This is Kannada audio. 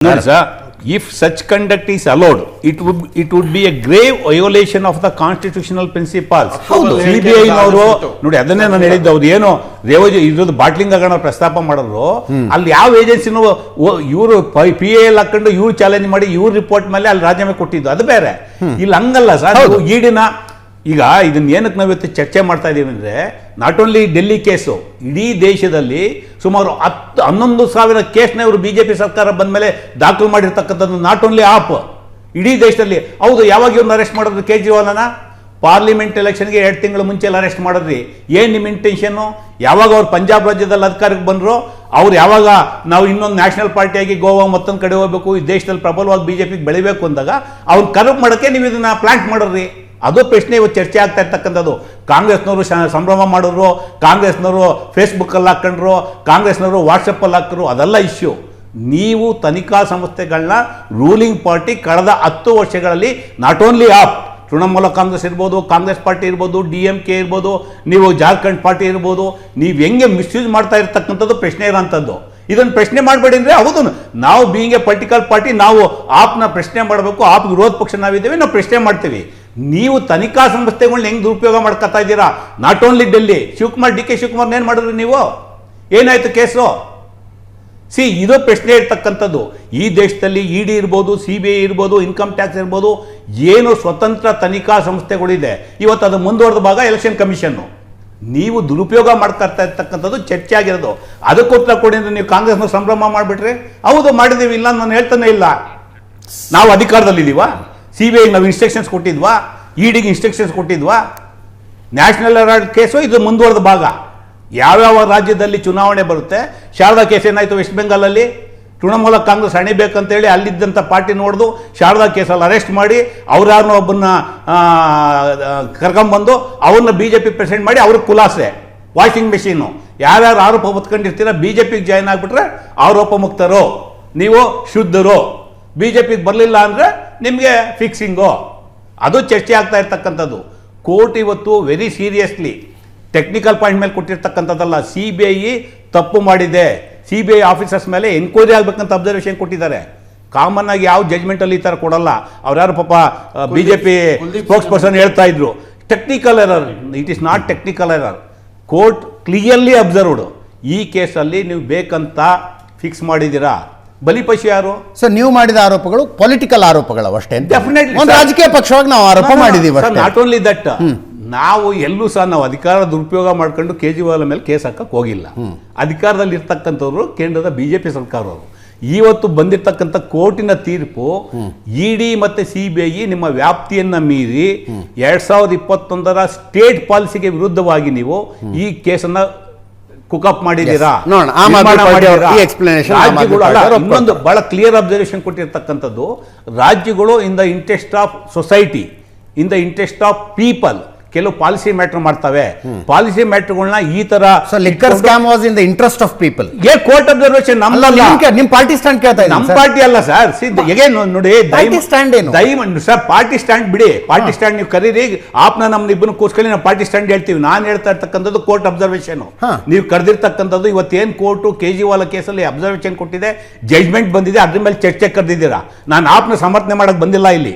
No, sir. If such conduct is allowed, it would be a grave violation of the constitutional principles. CBI ನವರು ನೋಡಿ ಅದನ್ನೇ ನಾನು ಹೇಳಿದ್ದು. ಅವ್ರು ಏನು ರೇವಜಿ ಇದ್ರದ್ದು ಬಾಟ್ಲಿಂಗ್ ಆಗೋಣ ಪ್ರಸ್ತಾಪ ಮಾಡಿದ್ರು, ಅಲ್ಲಿ ಯಾವ ಏಜೆನ್ಸಿನೂ ಇವರು PIL ಹಾಕೊಂಡು ಇವ್ರು ಚಾಲೆಂಜ್ ಮಾಡಿ ಇವ್ರ ರಿಪೋರ್ಟ್ ಮೇಲೆ ಅಲ್ಲಿ ರಾಜೀನಾಮೆ ಕೊಟ್ಟಿದ್ದು, ಅದು ಬೇರೆ. ಇಲ್ಲಿ ಹಂಗಲ್ಲ ಸರ್. ಈಡಿನ ಈಗ ಇದನ್ನ ಏನಕ್ಕೆ ನಾವು ಇವತ್ತು ಚರ್ಚೆ ಮಾಡ್ತಾ ಇದ್ದೀವಿ ಅಂದರೆ, ನಾಟ್ ಓನ್ಲಿ ಡೆಲ್ಲಿ ಕೇಸು, ಇಡೀ ದೇಶದಲ್ಲಿ ಸುಮಾರು 11,000 ಕೇಸ್ನ ಇವರು BJP ಸರ್ಕಾರ ಬಂದ ಮೇಲೆ ದಾಖಲು ಮಾಡಿರ್ತಕ್ಕಂಥದ್ದು. ನಾಟ್ ಓನ್ಲಿ ಆಪ್, ಇಡೀ ದೇಶದಲ್ಲಿ. ಹೌದು, ಯಾವಾಗ ಇವ್ರನ್ನ ಅರೆಸ್ಟ್ ಮಾಡಿದ್ರು ಕೇಜ್ರಿವಾಲನ? ಪಾರ್ಲಿಮೆಂಟ್ ಎಲೆಕ್ಷನ್ಗೆ 2 ತಿಂಗಳು ಮುಂಚೆ ಅರೆಸ್ಟ್ ಮಾಡಿದ್ರಿ. ಏನು ನಿಮ್ಮ ಇಂಟೆನ್ಷನ್ನು? ಯಾವಾಗ ಅವ್ರು ಪಂಜಾಬ್ ರಾಜ್ಯದಲ್ಲಿ ಅಧಿಕಾರಕ್ಕೆ ಬಂದರು, ಅವ್ರು ಯಾವಾಗ ನಾವು ಇನ್ನೊಂದು ನ್ಯಾಷನಲ್ ಪಾರ್ಟಿಯಾಗಿ ಗೋವಾ ಮತ್ತೊಂದು ಕಡೆ ಹೋಗ್ಬೇಕು, ಈ ದೇಶದಲ್ಲಿ ಪ್ರಬಲವಾಗಿ BJP ಬೆಳಿಬೇಕು ಅಂದಾಗ ಅವ್ರು ಕರಪ್ಟ್ ಮಾಡೋಕ್ಕೆ ನೀವು ಇದನ್ನ ಪ್ಲಾಂಟ್ ಮಾಡಿದ್ರಿ. ಅದು ಪ್ರಶ್ನೆ ಇವತ್ತು ಚರ್ಚೆ ಆಗ್ತಾ ಇರ್ತಕ್ಕಂಥದ್ದು. ಕಾಂಗ್ರೆಸ್ನವರು ಸಂಭ್ರಮ ಮಾಡಿದ್ರು, ಕಾಂಗ್ರೆಸ್ನವರು ಫೇಸ್ಬುಕ್ಕಲ್ಲಿ ಹಾಕೊಂಡ್ರು, ಕಾಂಗ್ರೆಸ್ನವರು ವಾಟ್ಸಪ್ಪಲ್ಲಿ ಹಾಕಿದ್ರು, ಅದೆಲ್ಲ ಇಶ್ಯೂ. ನೀವು ತನಿಖಾ ಸಂಸ್ಥೆಗಳನ್ನ ರೂಲಿಂಗ್ ಪಾರ್ಟಿ ಕಳೆದ 10 ವರ್ಷಗಳಲ್ಲಿ ನಾಟ್ ಓನ್ಲಿ ಆಪ್, ತೃಣಮೂಲ ಕಾಂಗ್ರೆಸ್ ಇರ್ಬೋದು, ಕಾಂಗ್ರೆಸ್ ಪಾರ್ಟಿ ಇರ್ಬೋದು, DMK ಇರ್ಬೋದು, ನೀವು ಜಾರ್ಖಂಡ್ ಪಾರ್ಟಿ ಇರ್ಬೋದು, ನೀವು ಹೆಂಗೆ ಮಿಸ್ಯೂಸ್ ಮಾಡ್ತಾ ಇರ್ತಕ್ಕಂಥದ್ದು ಪ್ರಶ್ನೆ ಇರೋಂಥದ್ದು. ಇದನ್ನು ಪ್ರಶ್ನೆ ಮಾಡಬೇಡಿ ಅಂದರೆ, ಹೌದು ನಾವು ಬೀಯಿಂಗ್ ಎ ಪೊಲಿಟಿಕಲ್ ಪಾರ್ಟಿ ನಾವು ಆಪ್ನ ಪ್ರಶ್ನೆ ಮಾಡಬೇಕು, ಆಪ್ ವಿರೋಧ ಪಕ್ಷ ನಾವಿದ್ದೇವೆ, ನಾವು ಪ್ರಶ್ನೆ ಮಾಡ್ತೀವಿ. ನೀವು ತನಿಖಾ ಸಂಸ್ಥೆಗಳನ್ನ ಹೆಂಗೆ ದುರುಪಯೋಗ ಮಾಡ್ಕೊತಾ ಇದ್ದೀರಾ? Not only Delhi, DK Shivakumar ಏನು ಮಾಡಿದ್ರಿ ನೀವು? ಏನಾಯ್ತು ಕೇಸು? ಇದು ಪ್ರಶ್ನೆ ಇರ್ತಕ್ಕಂಥದ್ದು. ಈ ದೇಶದಲ್ಲಿ ED ಇರ್ಬೋದು, CBI ಇರ್ಬೋದು, ಇನ್ಕಮ್ ಟ್ಯಾಕ್ಸ್ ಇರ್ಬೋದು, ಏನು ಸ್ವತಂತ್ರ ತನಿಖಾ ಸಂಸ್ಥೆಗಳಿದೆ. ಇವತ್ತು ಅದು ಮುಂದುವರೆದ ಭಾಗ ಎಲೆಕ್ಷನ್ ಕಮಿಷನ್ನು. ನೀವು ದುರುಪಯೋಗ ಮಾಡ್ಕೊತಾ ಇರ್ತಕ್ಕಂಥದ್ದು ಚರ್ಚೆ ಆಗಿರೋದು. ಅದಕ್ಕೆ ಉತ್ತರ ಕೊಡಿ ಅಂದರೆ ನೀವು ಕಾಂಗ್ರೆಸ್ನ ಸಂಭ್ರಮ ಮಾಡಿಬಿಟ್ರೆ, ಹೌದು ಮಾಡಿದ್ದೀವಿ, ಇಲ್ಲ ನಾನು ಹೇಳ್ತಾನೆ ಇಲ್ಲ. ನಾವು ಅಧಿಕಾರದಲ್ಲಿದ್ದೀವಾ? CBI ನಾವು ಇನ್ಸ್ಟ್ರಕ್ಷನ್ಸ್ ಕೊಟ್ಟಿದ್ವಾ? EDಗೆ ಇನ್ಸ್ಟ್ರಕ್ಷನ್ಸ್ ಕೊಟ್ಟಿದ್ವಾ? ನ್ಯಾಷನಲ್ ಹೆರಾಲ್ಡ್ ಕೇಸು ಇದು ಮುಂದುವರೆದ ಭಾಗ. ಯಾವ್ಯಾವ ರಾಜ್ಯದಲ್ಲಿ ಚುನಾವಣೆ ಬರುತ್ತೆ, ಶಾರದಾ ಕೇಸ್ ಏನಾಯಿತು ವೆಸ್ಟ್ ಬೆಂಗಾಲಲ್ಲಿ, ತೃಣಮೂಲ ಕಾಂಗ್ರೆಸ್ ಹಣಿಬೇಕಂತೇಳಿ ಅಲ್ಲಿದ್ದಂಥ ಪಾರ್ಟಿ ನೋಡ್ದು ಶಾರದಾ ಕೇಸಲ್ಲಿ ಅರೆಸ್ಟ್ ಮಾಡಿ ಅವ್ಯಾರನ್ನೋ ಒಬ್ಬನ್ನ ಕರ್ಕೊಂಬಂದು ಅವ್ರನ್ನ BJP ಪ್ರೆಸಿಡೆಂಟ್ ಮಾಡಿ ಅವ್ರಿಗೆ ಖುಲಾಸೆ. ವಾಷಿಂಗ್ ಮೆಷೀನು, ಯಾರ್ಯಾರು ಆರೋಪ ಹೊತ್ಕೊಂಡಿರ್ತೀರ BJPಗೆ ಜಾಯ್ನ್ ಆಗಿಬಿಟ್ರೆ ಆರೋಪ ಮುಕ್ತರು, ನೀವು ಶುದ್ಧರು. BJPಗೆ ಬರಲಿಲ್ಲ ಅಂದರೆ ನಿಮಗೆ ಫಿಕ್ಸಿಂಗು. ಅದು ಚರ್ಚೆ ಆಗ್ತಾ ಇರ್ತಕ್ಕಂಥದ್ದು. ಕೋರ್ಟ್ ಇವತ್ತು ವೆರಿ ಸೀರಿಯಸ್ಲಿ ಟೆಕ್ನಿಕಲ್ ಪಾಯಿಂಟ್ ಮೇಲೆ ಕೊಟ್ಟಿರ್ತಕ್ಕಂಥದ್ದಲ್ಲ. CBI ತಪ್ಪು ಮಾಡಿದೆ, CBI ಆಫೀಸರ್ಸ್ ಮೇಲೆ ಎನ್ಕ್ವೈರಿ ಆಗಬೇಕಂತ ಅಬ್ಸರ್ವೇಷನ್ ಕೊಟ್ಟಿದ್ದಾರೆ. ಕಾಮನ್ ಆಗಿ ಯಾವ ಜಜ್ಮೆಂಟಲ್ಲಿ ಈ ಥರ ಕೊಡಲ್ಲ. ಅವ್ರ್ಯಾರು ಪಾಪ BJP ಸ್ಪೋಕ್ಸ್ ಪರ್ಸನ್ ಹೇಳ್ತಾ ಇದ್ರು technical error. It is not technical error. Court clearly observed. ಈ ಕೇಸಲ್ಲಿ ನೀವು ಬೇಕಂತ ಫಿಕ್ಸ್ ಮಾಡಿದ್ದೀರಾ. ಬಲಿಪಶು ಯಾರು? ಸರ್, ನೀವು ಮಾಡಿದ ಆರೋಪಗಳು ಪೊಲಿಟಿಕಲ್ ಆರೋಪಗಳು ಅಷ್ಟೇ. ಡೆಫಿನೆಟ್ಲಿ ಒಂದು ರಾಜಕೀಯ ಪಕ್ಷವಾಗಿ ನಾವು ಆರೋಪ ಮಾಡಿದೀವಿ. ನಾಟ್ ಓನ್ಲಿ ದಟ್, ನಾವು ಎಲ್ಲೂ ಸಹ ನಾವು ಅಧಿಕಾರ ದುರುಪಯೋಗ ಮಾಡ್ಕೊಂಡು ಕೇಜ್ರಿವಾಲ್ ಮೇಲೆ ಕೇಸ್ ಹಾಕಕ್ಕೆ ಹೋಗಿಲ್ಲ. ಅಧಿಕಾರದಲ್ಲಿ ಇರ್ತಕ್ಕಂಥವ್ರು ಕೇಂದ್ರದ BJP ಸರ್ಕಾರವರು. ಇವತ್ತು ಬಂದಿರ್ತಕ್ಕಂಥ ಕೋರ್ಟಿನ ತೀರ್ಪು ED ಮತ್ತು CBI ನಿಮ್ಮ ವ್ಯಾಪ್ತಿಯನ್ನ ಮೀರಿ 2021ರ ಸ್ಟೇಟ್ ಪಾಲಿಸಿಗೆ ವಿರುದ್ಧವಾಗಿ ನೀವು ಈ ಕೇಸನ್ನ ಕುಕಪ್ ಮಾಡಿದ್ದೀರಾ. ಇನ್ನೊಂದು ಬಹಳ ಕ್ಲಿಯರ್ ಅಬ್ಸರ್ವೇಷನ್ ಕೊಟ್ಟಿರ್ತಕ್ಕಂಥದ್ದು, ರಾಜ್ಯಗಳು in the interest of society, in the interest of people ಕೆಲವು ಪಾಲಿಸಿ ಮ್ಯಾಟರ್ ಮಾಡ್ತವೆ. ಪಾಲಿಸಿ ಮ್ಯಾಟರ್ಗಳನ್ನ ಈ ತರ liquor scam was in the interest of people. Court observation ನಮ್ಮಲ್ಲ. ನಿಮ್ಮ ಪಾರ್ಟಿ ಸ್ಟ್ಯಾಂಡ್ ಕೇಳ್ತಾ ಇದ್ದೀನಿ. ನಮ್ಮ ಪಾರ್ಟಿ ಅಲ್ಲ ಸರ್. ನೋಡಿ ಸ್ಟ್ಯಾಂಡ್ ಏನು ದಯಮಾಡಿ ಸರ್, ಪಾರ್ಟಿ ಸ್ಟ್ಯಾಂಡ್ ಬಿಡಿ. ಪಾರ್ಟಿ ಸ್ಟ್ಯಾಂಡ್ ನೀವು ಕರೀರಿ, ಆಪ್ನ ನಮ್ಮ ಇಬ್ಬರು ಕೂರ್ಸ್ಕೊಳ್ಳಿ, ನಾವು ಪಾರ್ಟಿ ಸ್ಟ್ಯಾಂಡ್ ಹೇಳ್ತೀವಿ. ನಾನು ಹೇಳ್ತಾ ಇರ್ತಕ್ಕಂಥದ್ದು ಕೋರ್ಟ್ ಅಬ್ಸರ್ವೇಷನ್. ನೀವು ಕರೆದಿರ್ತಕ್ಕಂಥದ್ದು ಇವತ್ತೇನು ಕೋರ್ಟು ಕೇಜ್ರಿವಾಲ್ ಕೇಸಲ್ಲಿ ಅಬ್ಸರ್ವೇಷನ್ ಕೊಟ್ಟಿದೆ, ಜಜ್ಮೆಂಟ್ ಬಂದಿದೆ, ಅದ್ರ ಮೇಲೆ ಚರ್ಚೆ ಕರೆದಿದ್ದೀರಾ. ನಾನು ಆಪ್ನ ಸಮರ್ಥನೆ ಮಾಡಕ್ ಬಂದಿಲ್ಲ ಇಲ್ಲಿ.